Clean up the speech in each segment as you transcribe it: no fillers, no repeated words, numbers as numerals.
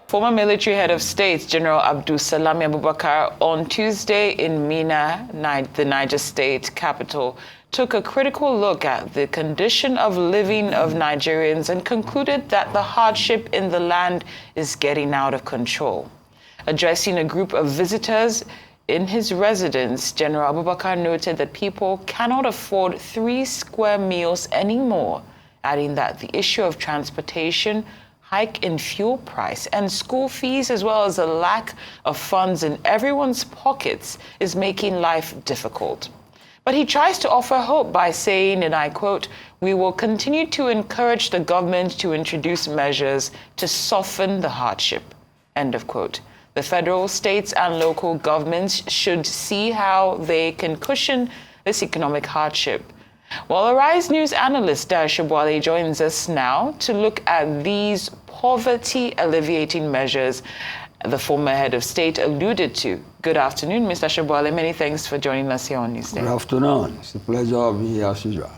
Former military head of state, General Abdulsalami Abubakar, on Tuesday in Minna, the Niger state capital, took a critical look at the condition of living of Nigerians and concluded that the hardship in the land is getting out of control. Addressing a group of visitors in his residence, General Abubakar noted that people cannot afford 3 square meals anymore, adding that the issue of transportation, hike in fuel price, and school fees, as well as a lack of funds in everyone's pockets, is making life difficult. But he tries to offer hope by saying, and I quote, "We will continue to encourage the government to introduce measures to soften the hardship," end of quote. The federal, states, and local governments should see how they can cushion this economic hardship. Well, Arise News analyst Dayo Sobowale joins us now to look at these poverty-alleviating measures the former head of state alluded to. Good afternoon, Mr. Sobowale. Many thanks for joining us here on Newsday. Good afternoon. It's a pleasure being here as usual.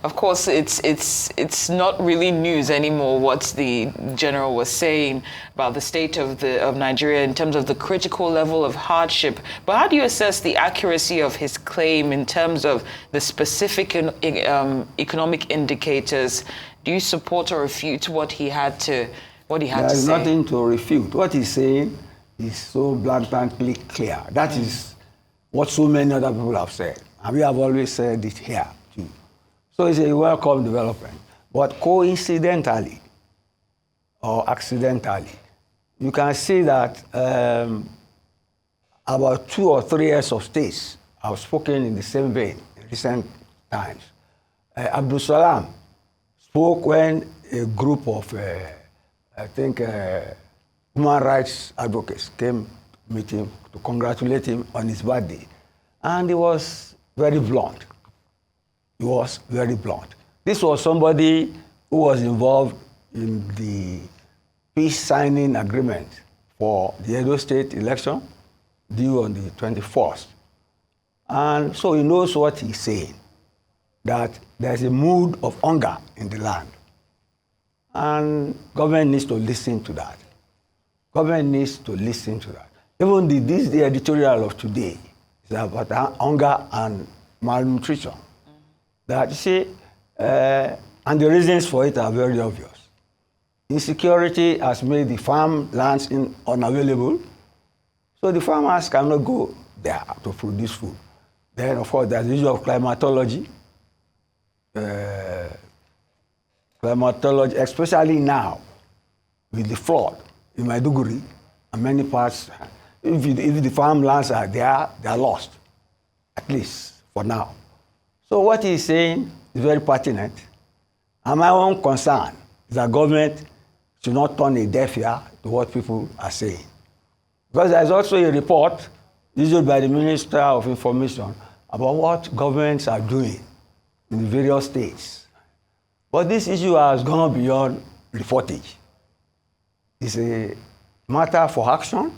Of course, it's not really news anymore what the general was saying about the state of Nigeria in terms of the critical level of hardship. But how do you assess the accuracy of his claim in terms of the specific economic indicators? Do you support or refute what he had to say? There's nothing to refute. What he's saying is so blatantly clear. That is what so many other people have said. And we have always said it here too. So it's a welcome development. But coincidentally or accidentally, you can see that about 2 or 3 heads of states have spoken in the same vein in recent times. Abdul Salam spoke when a group of human rights advocates came to meet him to congratulate him on his birthday. And he was very blunt. He was very blunt. This was somebody who was involved in the peace signing agreement for the Edo State election due on the 21st. And so he knows what he's saying, that there's a mood of hunger in the land. And government needs to listen to that. Government needs to listen to that. Even the editorial of today is about hunger and malnutrition. That you see, and the reasons for it are very obvious. Insecurity has made the farmlands unavailable, so the farmers cannot go there to produce food. Then, of course, there's the issue of climatology. Climatology, especially now, with the flood in Maiduguri and many parts, if the farmlands are there, they are lost, at least for now. So what he's saying is very pertinent. And my own concern is that government should not turn a deaf ear to what people are saying. Because there's also a report issued by the Minister of Information about what governments are doing in the various states. But this issue has gone beyond reportage. It's a matter for action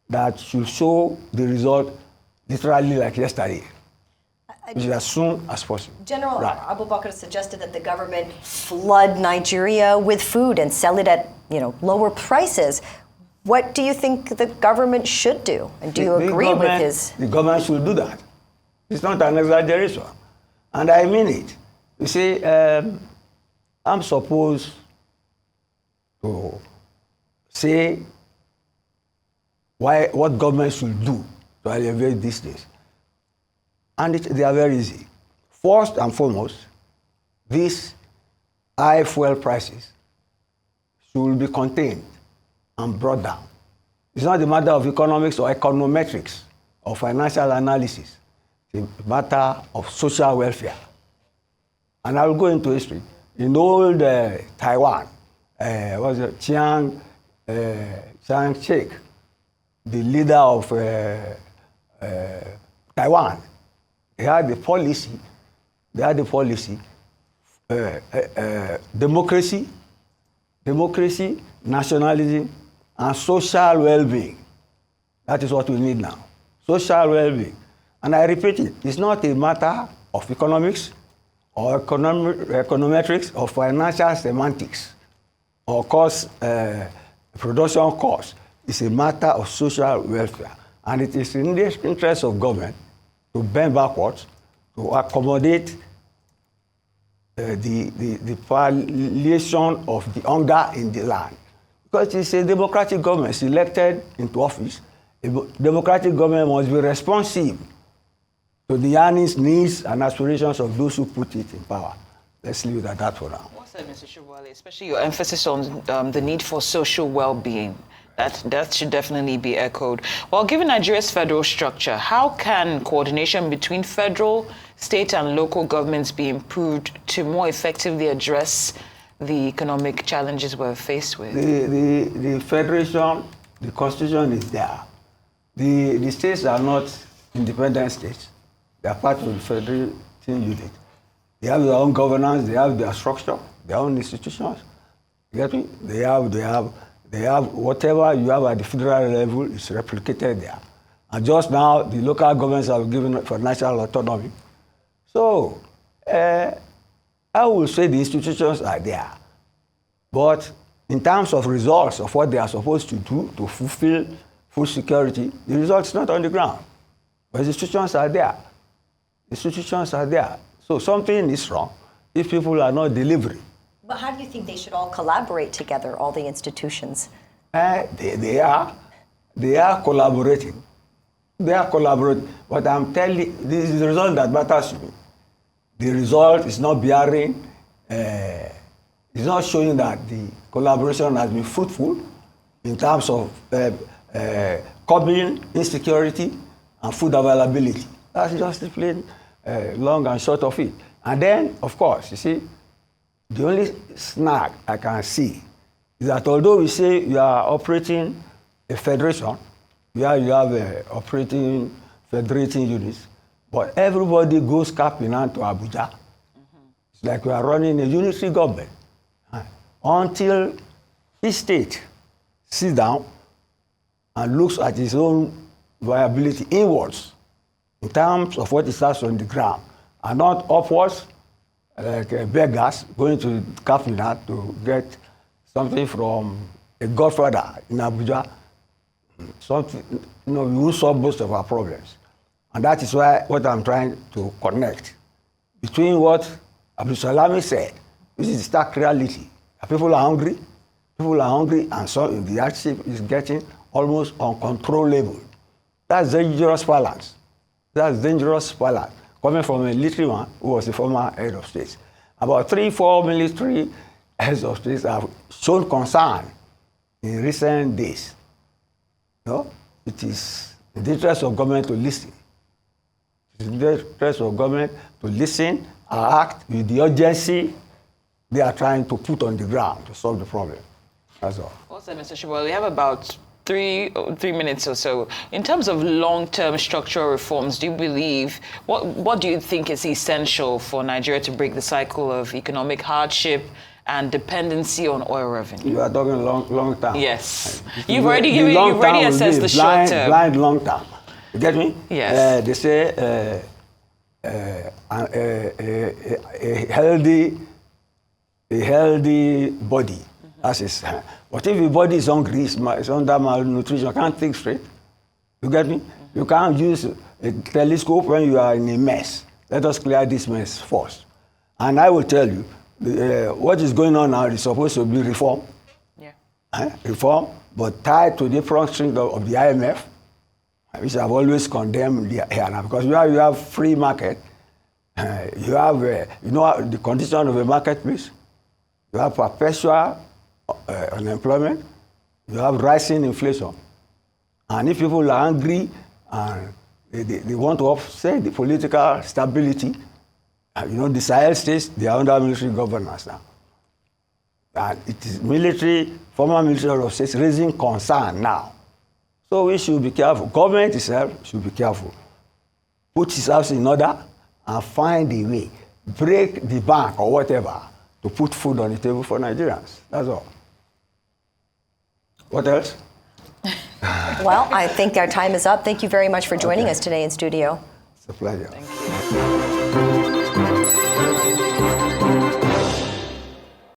that should show the result literally like yesterday, which is as soon as possible. General Abubakar suggested that the government flood Nigeria with food and sell it at lower prices. What do you think the government should do? And do you agree with his? The government should do that. It's not an exaggeration. And I mean it. You see, I'm supposed to say what government should do to alleviate these things. And they are very easy. First and foremost, these high fuel prices should be contained and brought down. It's not a matter of economics or econometrics or financial analysis. It's a matter of social welfare. And I will go into history. In old Taiwan, Chiang Kai-shek, the leader of Taiwan, they had the policy, democracy, nationalism, and social well-being. That is what we need now. Social well-being. And I repeat it, it's not a matter of economics or econometrics or financial semantics or cost production cost is a matter of social welfare. And it is in the interest of government to bend backwards to accommodate the palliation of the hunger in the land. Because it's a democratic government, it's elected into office. A democratic government must be responsive to the yearnings, needs, and aspirations of those who put it in power. Let's leave it at that for now. What's that, Mr. Sobowale? Especially your emphasis on the need for social well-being. That should definitely be echoed. Well, given Nigeria's federal structure, how can coordination between federal, state, and local governments be improved to more effectively address the economic challenges we're faced with? The federation, the constitution is there. The states are not independent states. They are part of the federating unit. They have their own governance, they have their structure, their own institutions. You get me? They have whatever you have at the federal level is replicated there. And just now, the local governments have given financial autonomy. So, I will say the institutions are there. But in terms of results of what they are supposed to do to fulfill food security, the result is not on the ground. But the institutions are there. The institutions are there. So something is wrong if people are not delivering. But how do you think they should all collaborate together, all the institutions? They are collaborating. They are collaborating. But I'm telling you, this is the result that matters to me. The result is not bearing, it's not showing that the collaboration has been fruitful in terms of curbing insecurity and food availability. That's just the plain long and short of it. And then, of course, you see, the only snag I can see is that although we say you are operating a federation, where you have operating federating units, but everybody goes cap in hand to Abuja. It's like we are running a unitary government. Until each state sits down and looks at its own viability inwards in terms of what it has on the ground, and not upwards like beggars going to Kafina to get something from a godfather in Abuja. Something, we will solve most of our problems. And that is why what I'm trying to connect between what Abdul Salami said, which is the stark reality. People are hungry, and so the hardship is getting almost uncontrollable. That's dangerous balance. Coming from a military man who was the former head of state. About 3-4 military heads of state have shown concern in recent days. It is in the interest of government to listen. It is in the interest of government to listen and act with the urgency they are trying to put on the ground to solve the problem. That's all. Also, Mr. Sobowale, we have about three minutes or so. In terms of long-term structural reforms, do you believe, what do you think is essential for Nigeria to break the cycle of economic hardship and dependency on oil revenue? You are talking long term. Yes. You've already assessed the short term. Blind long term. You get me? Yes. They say a healthy body. That's his. But if your body is hungry, it's under malnutrition, you can't think straight. You get me? You can't use a telescope when you are in a mess. Let us clear this mess first. And I will tell you, what is going on now is supposed to be reform. Yeah. Reform, but tied to the front string of the IMF, which I've always condemned here now. Because you have free market, you have, the condition of a marketplace, you have perpetual unemployment, you have rising inflation. And if people are angry and they want to offset the political stability, the Sahel states, they are under military governance now. And it is former military of states raising concern now. So we should be careful. Government itself should be careful. Put its house in order and find a way. Break the bank or whatever to put food on the table for Nigerians. That's all. What else? Well, I think our time is up. Thank you very much for joining us today in studio. It's a pleasure. Thank you.